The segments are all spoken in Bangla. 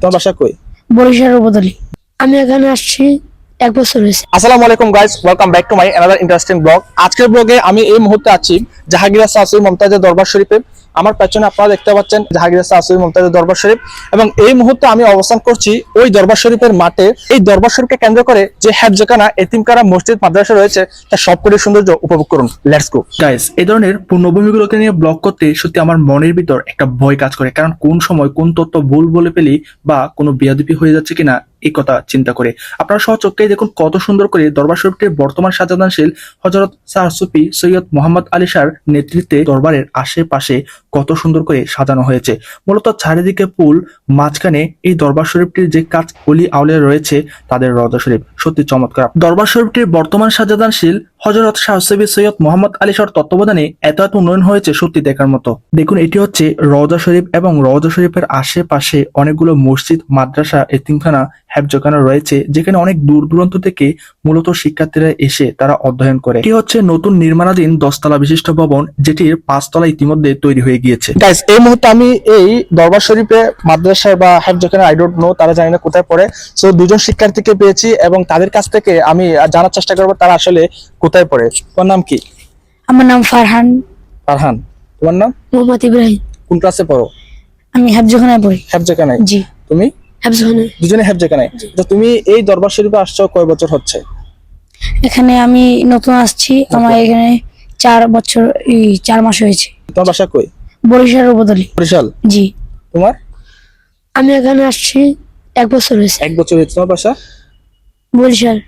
তোমার বাসা কই? বরিশালের বদলি আমি এখানে আসছি 1 বছর হয়েছে। আসসালামু আলাইকুম guys, welcome back to my another interesting blog. আজকের ব্লগে আমি এই মুহূর্তে আছি জাহাঙ্গীর শাহ মমতাজের দরবার শরীফে। আমার পেছনে আপনারা দেখতে পাচ্ছেন জাহাঙ্গীর শাহ মমতাজের দরবার শরীফ, এবং এই মুহূর্তে আমি অবস্থান করছি ওই দরবার শরীফের মাঠে। এই দরবার শরীফকে কেন্দ্র করে যে হেফজখানা, এতিমখানা, মসজিদ, মাদ্রাসা রয়েছে তার সবকটি সৌন্দর্য উপভোগ করুন। Let's go guys. এই ধরনের পূর্ণভূমিগুলোকে নিয়ে ব্লগ করতে সত্যি আমার মনের ভিতর একটা ভয় কাজ করে, কারণ কোন সময় কোন তথ্য ভুল বলে ফেলি বা কোনো বেয়াদবি হয়ে যাচ্ছে কিনা এই কথা চিন্তা করে। আপনারা সচক্ষে দেখুন কত সুন্দর করে দরবার শরীফটির বর্তমান সাজাদানশীল হযরত শাহ সুফি সৈয়দ মোহাম্মদ আলী শাহর নেতৃত্বে দরবারের আশেপাশে কত সুন্দর করে সাজানো হয়েছে। মূলত চারিদিকে পুল, মাঝখানে এই দরবার শরীফটির যে কাজ অলি আউলিয়া রয়েছে তাদের রওজা শরীফ সত্যি চমৎকার। দরবার শরীফটির বর্তমান সাজাদানশীল হযরত শাহ সুফি সৈয়দ মোহাম্মদ আলী শাহর তত্ত্বাবধানে এত উন্নয়ন হয়েছে সত্যি দেখার মতো। দেখুন, এটি হচ্ছে রওজা শরীফ, এবং রওজা শরীফের আশেপাশে অনেকগুলো মসজিদ, মাদ্রাসা, এতিমখানা, হেফজখানা রয়েছে, যেখানে অনেক দূর দূরান্ত থেকে মূলত শিক্ষার্থীরা এসে তারা অধ্যয়ন করে। এটি হচ্ছে নতুন নির্মাণাধীন 10 তলা বিশিষ্ট ভবন, যেটির 5 তলা ইতিমধ্যে তৈরি হয়ে গিয়েছে। গাইস, এই মুহূর্তে আমি এই দরবার শরীফে মাদ্রাসা বা হেফজখানা, আই ডোন্ট নো, তারা জানি না কোথায় পড়ে। সো দুজন শিক্ষার্থীকে পেয়েছি এবং তাদের কাছ থেকে আমি জানার চেষ্টা করবো তারা আসলে কোথায় পড়ে। তোমার নাম কি? আমার নাম ফারহান। ফারহান। তোমার নাম? মোহাম্মদ ইব্রাহিম। কোন ক্লাসে পড়ো? আমি হেফজখানায় পড়ি। হেফজখানায়? জি। তুমি? হেফজখানায়। দুজনে হেফজখানায়। তো তুমি এই দরবার শরীফে আসছো কয় বছর হচ্ছে? এখানে আমি নতুন আসছি, আমার এখানে 4 বছর 4 মাস হয়েছে। তোমার বাসা কই? বরিশালের বদলি। বরিশাল? জি। তোমার? আমি এখানে আসছি 1 বছর হয়েছে। 1 বছর হয়েছে। তোমার বাসা? বরিশাল।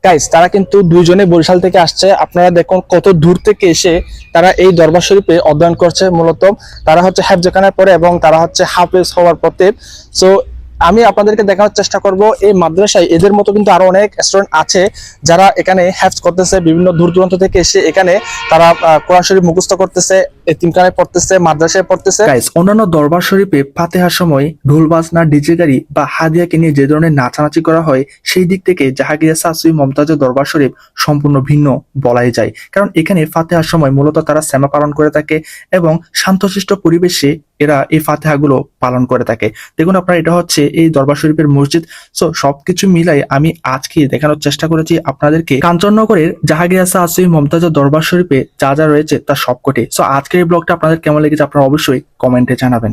গাইস, তারা কিন্তু দুইজনে বরিশাল থেকে আসছে। আপনারা দেখুন কত দূর থেকে এসে তারা এই দরবার শরীফে অধ্যয়ন করছে। মূলত তারা হচ্ছে হেফজখানায় পড়ে এবং তারা হচ্ছে হাফেজ হওয়ার পথে। সো আমি আপনাদেরকে দেখানোর চেষ্টা করব এই মাদ্রাসায় এদের মতো কিন্তু আরো অনেক স্টুডেন্ট আছে যারা এখানে হেফজ করতেছে, বিভিন্ন দূর দূরান্ত থেকে এসে এখানে তারা কোরআন শরীফ মুখস্থ করতেছে, এতিমখানায় পড়তেছে, মাদ্রাসায় পড়তেছে। গাইস, অন্যান্য দরবার শরীফে ফাতিহার সময় ঢোল বাজনা, ডিজে গাড়ি বা হাদিয়াকে নিয়ে যে ধরনের নাচানাচি করা হয়, সেই দিক থেকে জাহাঙ্গীর শাহ মমতাজের দরবার শরীফ সম্পূর্ণ ভিন্ন বলাই যায়। কারণ এখানে ফাতিহার সময় মূলত তারা সেমা পালন করে থাকে এবং শান্তশিষ্ট পরিবেশে এরা এই ফাতিহাগুলো পালন করে থাকে। দেখুন আপনারা, এটা হচ্ছে এই দরবার শরীফের মসজিদ। সো সবকিছু মিলাই আমি আজকে দেখানোর চেষ্টা করেছি আপনাদেরকে কাঞ্চননগরের জাহাঙ্গীর শাহ মমতাজের দরবার শরীফে যা যা রয়েছে তার সবকটি। সো আজকের এই ব্লগটা আপনাদের কেমন লেগেছে আপনারা অবশ্যই কমেন্টে জানাবেন।